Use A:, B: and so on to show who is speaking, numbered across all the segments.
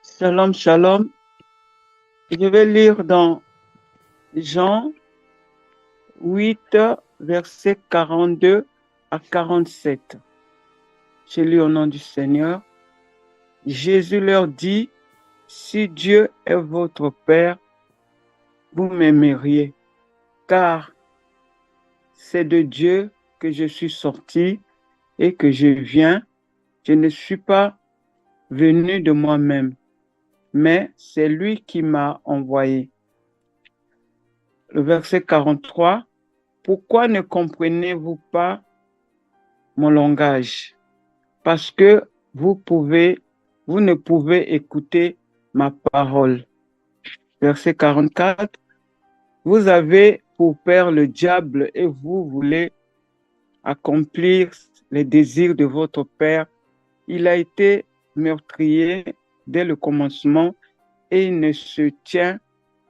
A: Shalom, shalom. Je vais lire dans Jean 8, versets 42 à 47. Je lis au nom du Seigneur. Jésus leur dit, si Dieu est votre Père, vous m'aimeriez, car c'est de Dieu que je suis sorti et que je viens. Je ne suis pas venu de moi-même, mais c'est lui qui m'a envoyé. Le verset 43. Pourquoi ne comprenez-vous pas mon langage? Parce que vous ne pouvez écouter ma parole. Verset 44. Vous avez pour père le diable et vous voulez accomplir les désirs de votre père. Il a été meurtrier dès le commencement et il ne se tient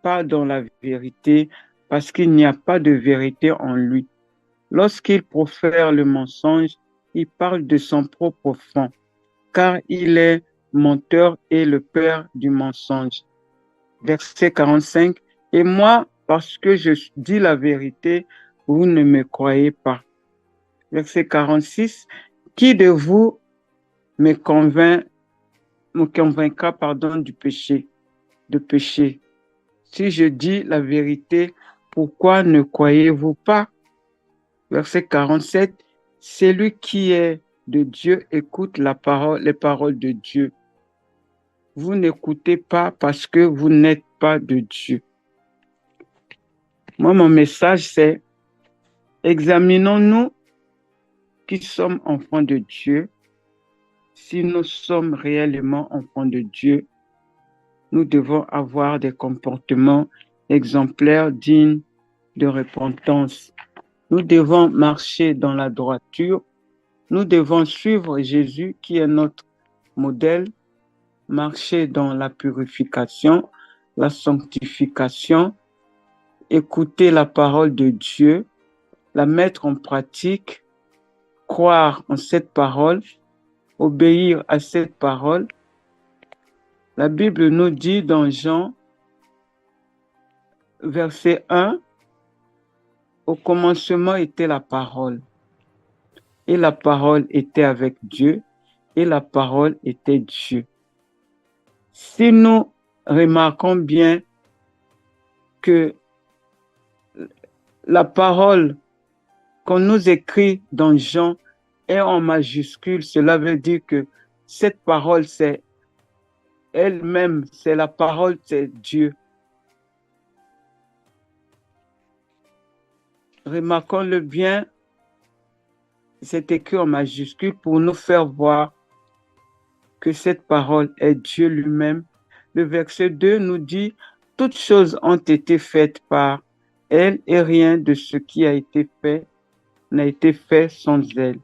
A: pas dans la vérité parce qu'il n'y a pas de vérité en lui. Lorsqu'il profère le mensonge, il parle de son propre fond, car il est menteur et le père du mensonge. Verset 45. Et moi, parce que je dis la vérité, vous ne me croyez pas. Verset 46. Qui de vous me convaincra du péché, de péché? Si je dis la vérité, pourquoi ne croyez-vous pas? Verset 47, celui qui est de Dieu écoute les paroles de Dieu. Vous n'écoutez pas parce que vous n'êtes pas de Dieu. Moi, mon message, c'est examinons-nous qui sommes enfants de Dieu. Si nous sommes réellement enfants de Dieu, nous devons avoir des comportements exemplaires dignes de repentance. Nous devons marcher dans la droiture. Nous devons suivre Jésus qui est notre modèle, marcher dans la purification, la sanctification, écouter la parole de Dieu, la mettre en pratique, croire en cette parole, obéir à cette parole. La Bible nous dit dans Jean, verset 1, au commencement était la parole, et la parole était avec Dieu, et la parole était Dieu. Si nous remarquons bien que la parole qu'on nous écrit dans Jean est en majuscule, cela veut dire que cette parole, c'est elle-même, c'est la parole, c'est Dieu. Remarquons-le bien, c'est écrit en majuscule pour nous faire voir que cette parole est Dieu lui-même. Le verset 2 nous dit, toutes choses ont été faites par elle et rien de ce qui a été fait n'a été fait sans elle.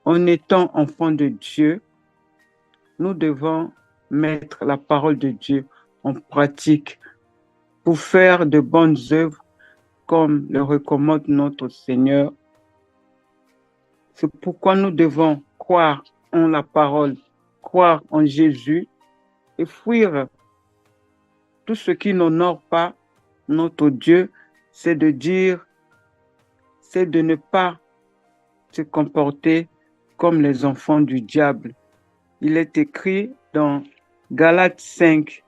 A: En étant enfants de Dieu, nous devons mettre la parole de Dieu en pratique pour faire de bonnes œuvres comme le recommande notre Seigneur. C'est pourquoi nous devons croire en la parole, croire en Jésus et fuir tout ce qui n'honore pas notre Dieu, c'est de ne pas se comporter comme les enfants du diable. Il est écrit dans Galates 5,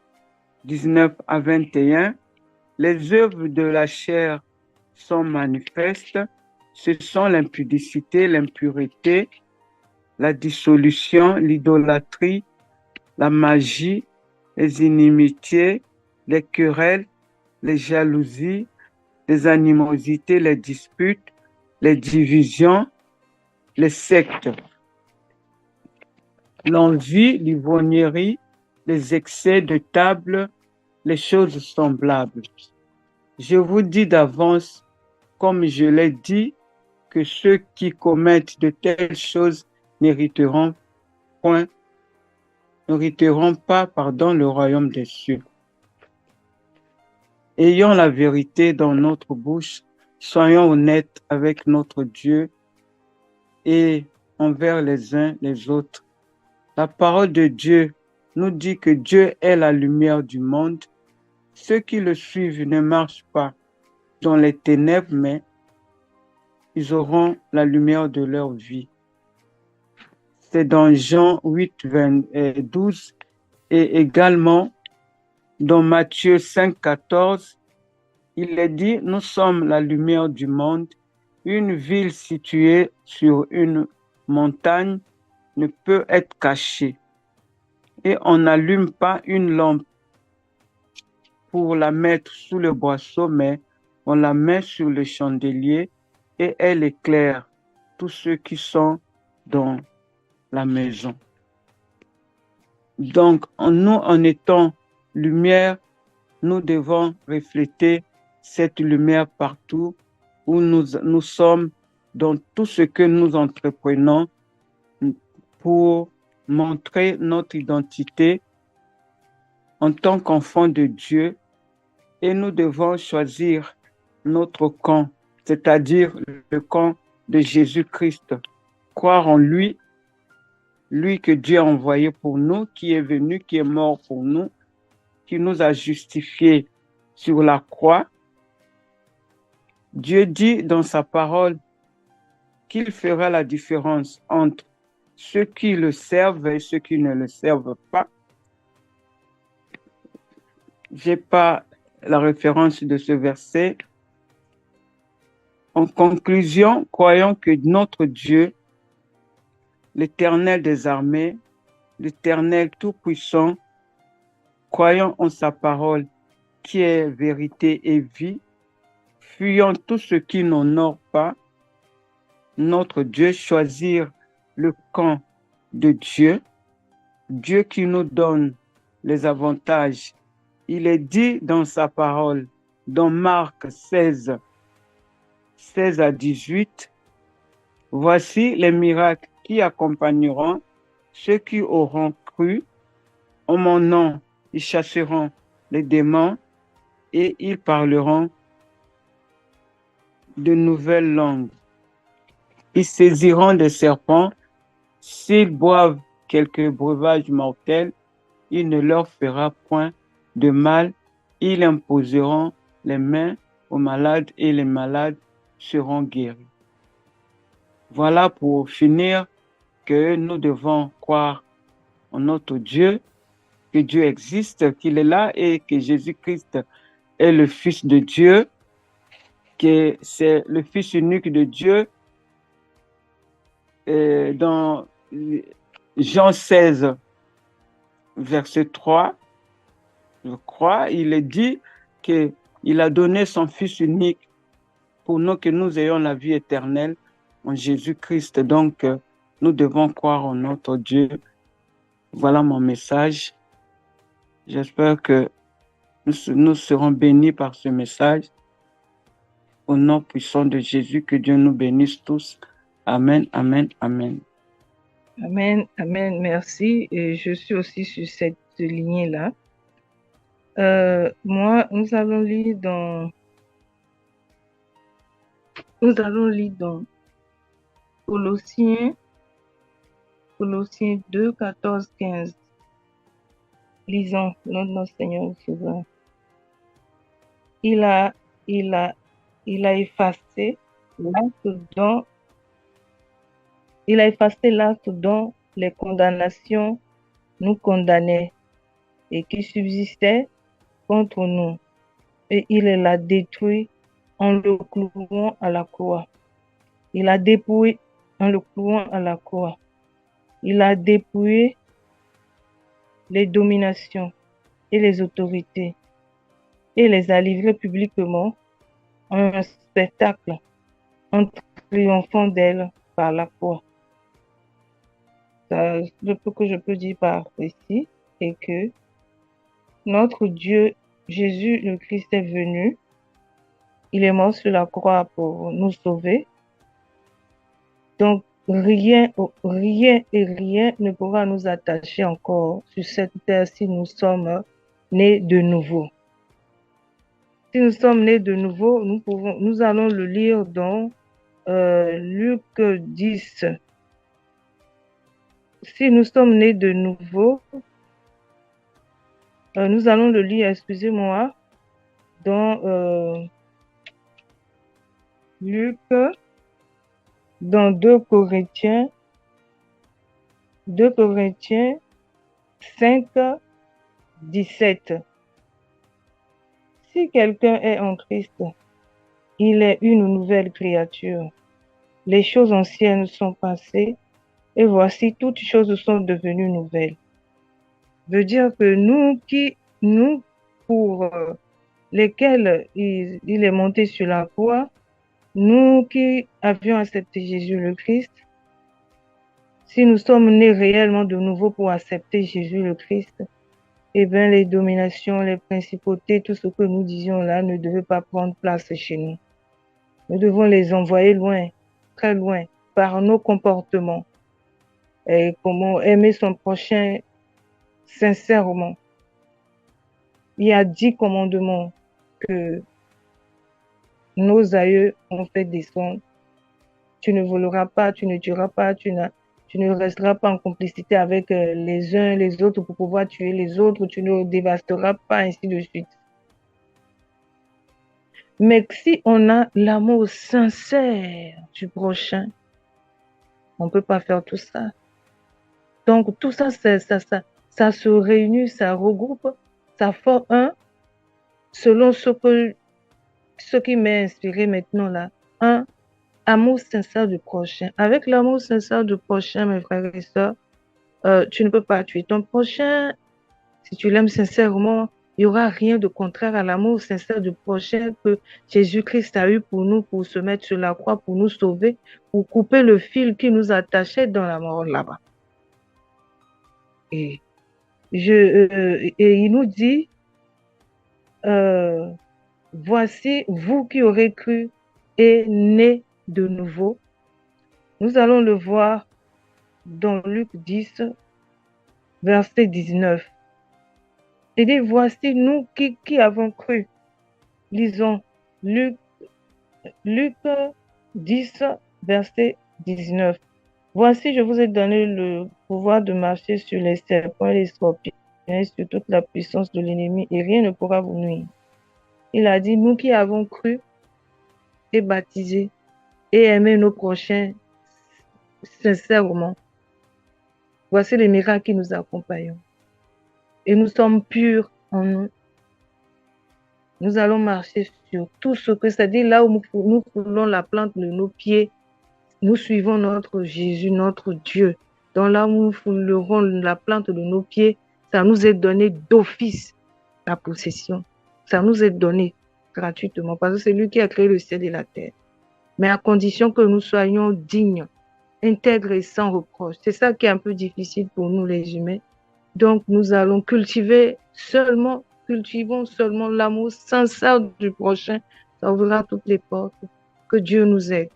A: 19 à 21, les œuvres de la chair sont manifestes, ce sont l'impudicité, l'impureté, la dissolution, l'idolâtrie, la magie, les inimitiés, les querelles, les jalousies, les animosités, les disputes, les divisions, les sectes, l'envie, l'ivrognerie, les excès de table, les choses semblables. Je vous dis d'avance, comme je l'ai dit, que ceux qui commettent de telles choses n'hériteront pas, le royaume des cieux. Ayons la vérité dans notre bouche, soyons honnêtes avec notre Dieu et envers les uns les autres. La parole de Dieu nous dit que Dieu est la lumière du monde. Ceux qui le suivent ne marchent pas dans les ténèbres, mais ils auront la lumière de leur vie. C'est dans Jean 8, 12 et également dans Matthieu 5, 14, il est dit, nous sommes la lumière du monde. Une ville située sur une montagne ne peut être cachée. Et on n'allume pas une lampe pour la mettre sous le boisseau, mais on la met sur le chandelier et elle éclaire tous ceux qui sont dans la maison. Donc, nous, en étant lumière, nous devons refléter cette lumière partout où nous sommes, dans tout ce que nous entreprenons pour montrer notre identité en tant qu'enfant de Dieu. Et nous devons choisir notre camp, c'est-à-dire le camp de Jésus-Christ. Croire en lui, lui que Dieu a envoyé pour nous, qui est venu, qui est mort pour nous, qui nous a justifiés sur la croix. Dieu dit dans sa parole qu'il fera la différence entre ceux qui le servent et ceux qui ne le servent pas. Je n'ai pas la référence de ce verset. En conclusion, croyons que notre Dieu, l'Éternel des armées, l'Éternel tout-puissant, croyons en sa parole qui est vérité et vie, fuyons tout ce qui n'honore pas notre Dieu, choisir le camp de Dieu, Dieu qui nous donne les avantages. Il est dit dans sa parole, dans Marc 16, 16 à 18, « Voici les miracles qui accompagneront ceux qui auront cru. En mon nom, ils chasseront les démons et ils parleront de nouvelles langues. Ils saisiront des serpents. S'ils boivent quelques breuvages mortels, il ne leur fera point de mal. Ils imposeront les mains aux malades et les malades seront guéris. » Voilà pour finir que nous devons croire en notre Dieu, que Dieu existe, qu'il est là et que Jésus-Christ est le Fils de Dieu, que c'est le Fils unique de Dieu. Dans Jean 16, verset 3, je crois, il est dit qu'il a donné son Fils unique pour nous, que nous ayons la vie éternelle en Jésus-Christ. Donc, nous devons croire en notre Dieu. Voilà mon message. J'espère que nous serons bénis par ce message. Au nom puissant de Jésus, que Dieu nous bénisse tous. Amen, amen, amen.
B: Amen, amen, merci. Et je suis aussi sur cette lignée-là. Nous allons lire dans Colossiens 2, 14, 15. Lisons notre Seigneur souverain. Il a effacé l'acte dont les condamnations nous condamnaient et qui subsistait contre nous, et il l'a détruit en le clouant à la croix. Il a dépouillé en le clouant à la croix. Il a dépouillé les dominations et les autorités et les a livrées publiquement en un spectacle en triomphant d'elles par la croix. Ce que je peux dire par ici est que notre Dieu, Jésus le Christ est venu, il est mort sur la croix pour nous sauver. Donc, rien ne pourra nous attacher encore sur cette terre si nous sommes nés de nouveau. Si nous sommes nés de nouveau, nous allons le lire dans Luc 10. Si nous sommes nés de nouveau, Nous allons le lire, excusez-moi, dans Luc, dans 2 Corinthiens 5, 17. Si quelqu'un est en Christ, il est une nouvelle créature. Les choses anciennes sont passées et voici toutes choses sont devenues nouvelles. Veut dire que nous pour lesquels il est monté sur la croix, nous qui avions accepté Jésus le Christ, si nous sommes nés réellement de nouveau pour accepter Jésus le Christ, eh bien les dominations, les principautés, tout ce que nous disions là ne devait pas prendre place chez nous. Nous devons les envoyer loin, très loin, par nos comportements. Et comment aimer son prochain sincèrement. Il y a 10 commandements que nos aïeux ont fait descendre. Tu ne voleras pas, tu ne tueras pas, tu ne resteras pas en complicité avec les uns les autres pour pouvoir tuer les autres, tu ne dévasteras pas, ainsi de suite. Mais si on a l'amour sincère du prochain, on ne peut pas faire tout ça. Donc tout ça, ça se réunit, ça regroupe, ça forme un, selon ce qui m'est inspiré maintenant là, un amour sincère du prochain. Avec l'amour sincère du prochain, mes frères et sœurs, tu ne peux pas tuer ton prochain. Si tu l'aimes sincèrement, il n'y aura rien de contraire à l'amour sincère du prochain que Jésus-Christ a eu pour nous, pour se mettre sur la croix, pour nous sauver, pour couper le fil qui nous attachait dans la mort là-bas. Et il nous dit, voici vous qui aurez cru et né de nouveau. Nous allons le voir dans Luc 10, verset 19. Il dit, voici nous qui avons cru. Lisons Luc 10, verset 19. Voici, je vous ai donné le pouvoir de marcher sur les serpents et les scorpions, et sur toute la puissance de l'ennemi, et rien ne pourra vous nuire. Il a dit, nous qui avons cru et baptisé et aimé nos prochains sincèrement, voici les miracles qui nous accompagnent. Et nous sommes purs en nous. Nous allons marcher sur tout ce que ça dit, là où nous foulons la plante de nos pieds, nous suivons notre Jésus, notre Dieu. Dans là où nous foulerons la plante de nos pieds, ça nous est donné d'office la possession. Ça nous est donné gratuitement parce que c'est lui qui a créé le ciel et la terre. Mais à condition que nous soyons dignes, intègres et sans reproche. C'est ça qui est un peu difficile pour nous les humains. Donc nous allons cultivons seulement l'amour sincère du prochain. Ça ouvrira toutes les portes. Que Dieu nous aide.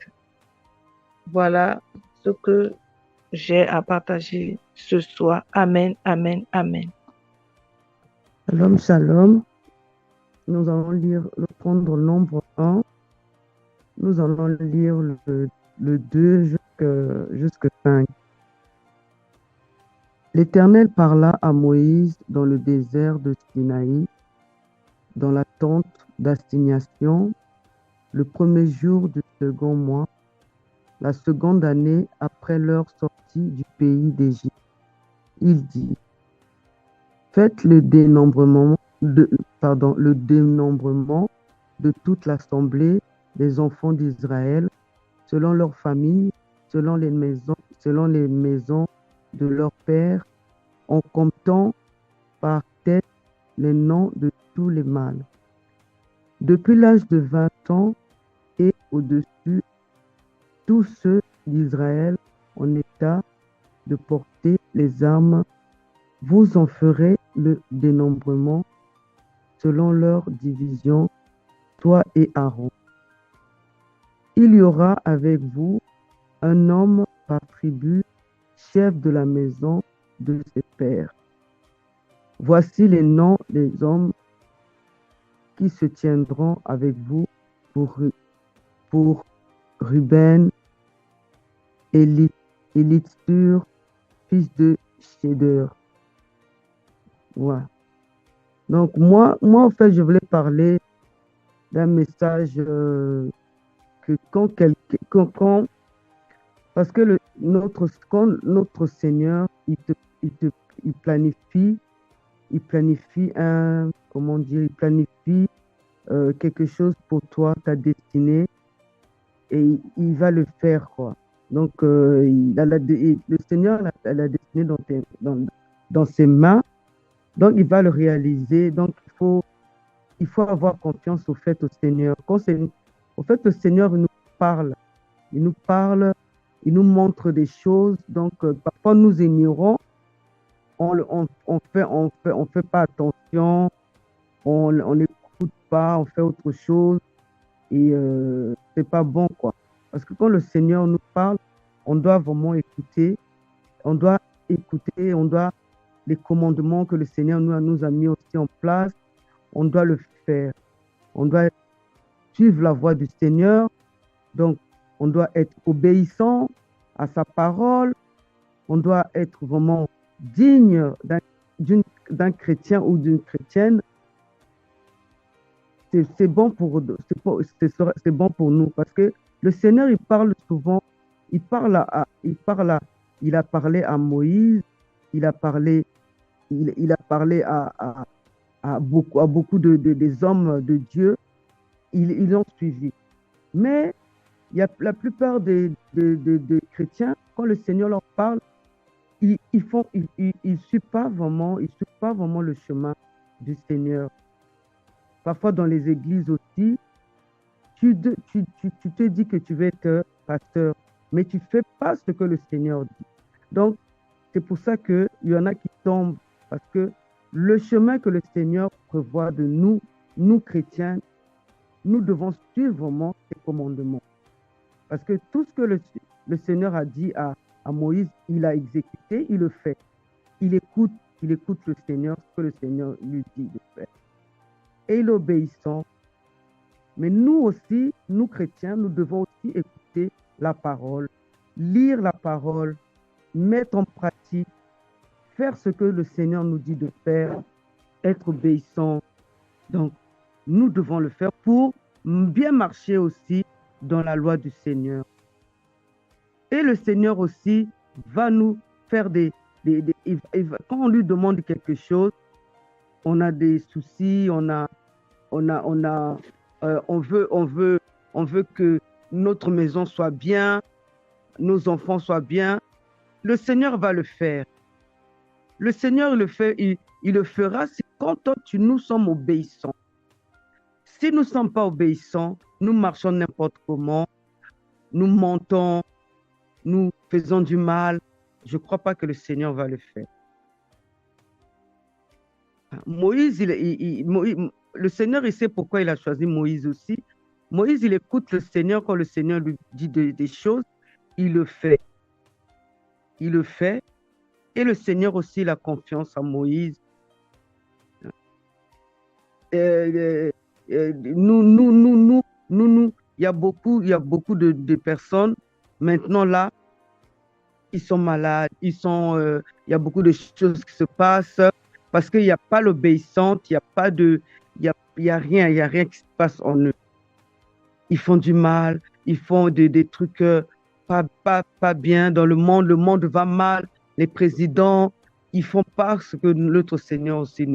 B: Voilà ce que j'ai à partager ce soir. Amen, amen, amen.
C: Shalom, shalom. Nous allons prendre le nombre 1. Nous allons lire le 2 jusqu'à 5. L'Éternel parla à Moïse dans le désert de Sinaï, dans la tente d'assignation, le premier jour du second mois, la seconde année après leur sortie du pays d'Égypte. Il dit, faites le dénombrement de toute l'assemblée des enfants d'Israël, selon leurs familles, selon les maisons de leurs pères, en comptant par tête les noms de tous les mâles. Depuis l'âge de 20 ans et au-dessus, tous ceux d'Israël en état de porter les armes, vous en ferez le dénombrement selon leur division, toi et Aaron. Il y aura avec vous un homme par tribu, chef de la maison de ses pères. Voici les noms des hommes qui se tiendront avec vous pour Ruben, Élitsur, fils de Chédeur. Voilà. Donc, en fait, je voulais parler d'un message que parce que quand notre Seigneur, il planifie, comment dire, il planifie quelque chose pour toi, ta destinée, et il va le faire, quoi. Donc, le Seigneur a la destinée dans ses mains, donc il va le réaliser. Donc, il faut avoir confiance au fait au Seigneur. Au fait, le Seigneur parle, il nous parle, il nous montre des choses. Donc, parfois, nous ignorons, on fait pas attention, on n'écoute pas, on fait autre chose et c'est pas bon, quoi. Parce que quand le Seigneur nous parle, on doit vraiment écouter, on doit les commandements que le Seigneur nous a mis aussi en place, on doit le faire. On doit suivre la voie du Seigneur. Donc, on doit être obéissant à sa parole. On doit être vraiment digne d'un chrétien ou d'une chrétienne. C'est bon c'est bon pour nous parce que le Seigneur, il parle souvent, il a parlé à Moïse, il a parlé à beaucoup des hommes de Dieu, ils l'ont suivi. Mais la plupart des chrétiens, quand le Seigneur leur parle, ils suivent pas vraiment le chemin du Seigneur. Parfois dans les églises aussi, tu te dis que tu veux être pasteur, mais tu fais pas ce que le Seigneur dit. Donc, c'est pour ça qu'il y en a qui tombent, parce que le chemin que le Seigneur prévoit de nous chrétiens, nous devons suivre vraiment ses commandements. Parce que tout ce que le Seigneur a dit à Moïse, il a exécuté, il le fait. Il écoute le Seigneur, ce que le Seigneur lui dit de faire. Et il est obéissant. Mais nous aussi, nous chrétiens, nous devons aussi écouter la parole, lire la parole, mettre en pratique, faire ce que le Seigneur nous dit de faire, être obéissant. Donc, nous devons le faire pour bien marcher aussi dans la loi du Seigneur. Et le Seigneur aussi va nous faire quand on lui demande quelque chose, on a des soucis, on veut que notre maison soit bien, nos enfants soient bien. Le Seigneur va le faire. Le Seigneur le fait, il le fera si quand nous sommes obéissants. Si nous ne sommes pas obéissants, nous marchons n'importe comment, nous mentons, nous faisons du mal. Je ne crois pas que le Seigneur va le faire. Moïse, le Seigneur, il sait pourquoi il a choisi Moïse aussi. Moïse, il écoute le Seigneur quand le Seigneur lui dit des choses, il le fait. Il le fait. Et le Seigneur aussi, il a confiance en Moïse. Il y a beaucoup de personnes maintenant là, ils sont malades, il y a beaucoup de choses qui se passent parce qu'il n'y a pas l'obéissance, il y a rien qui se passe en eux. Ils font du mal, ils font des trucs pas bien dans le monde va mal, les présidents, ils font pas ce que notre Seigneur aussi nous.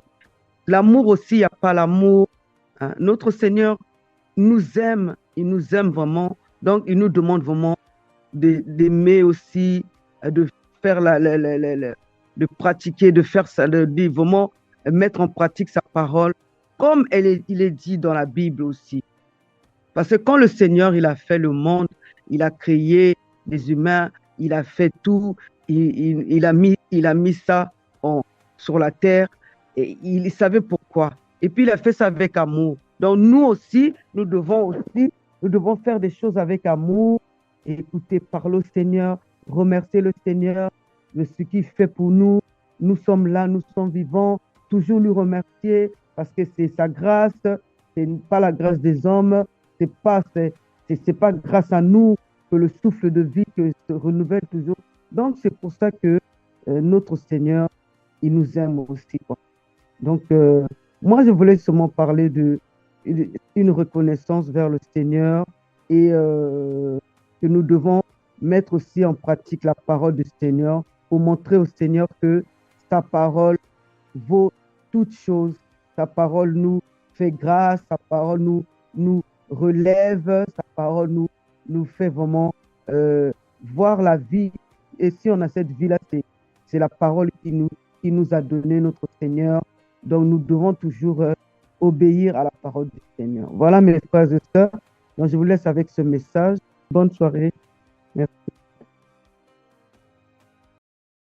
C: L'amour aussi, il n'y a pas l'amour. Hein. Notre Seigneur nous aime, il nous aime vraiment, donc il nous demande vraiment d'aimer aussi, de faire de pratiquer, de faire ça, de vraiment mettre en pratique sa parole, comme il est dit dans la Bible aussi. Parce que quand le Seigneur, il a fait le monde, il a créé les humains, il a fait tout, il a mis ça sur la terre, et il savait pourquoi. Et puis il a fait ça avec amour. Donc nous aussi, nous devons faire des choses avec amour, écouter, parler au Seigneur, remercier le Seigneur de ce qu'il fait pour nous. Nous sommes là, nous sommes vivants, toujours lui remercier parce que c'est sa grâce, c'est pas la grâce des hommes, c'est pas grâce à nous que le souffle de vie se renouvelle toujours. Donc c'est pour ça que notre Seigneur, il nous aime aussi, quoi. Donc Moi, je voulais seulement parler une reconnaissance vers le Seigneur et que nous devons mettre aussi en pratique la parole du Seigneur pour montrer au Seigneur que sa parole vaut toute chose. Sa parole nous fait grâce, sa parole nous relève, sa parole nous fait vraiment voir la vie. Et si on a cette vie-là, c'est la parole qui nous a donné notre Seigneur. Donc nous devons toujours obéir à la parole du Seigneur. Voilà mes frères et sœurs. Donc je vous laisse avec ce message. Bonne soirée. Merci.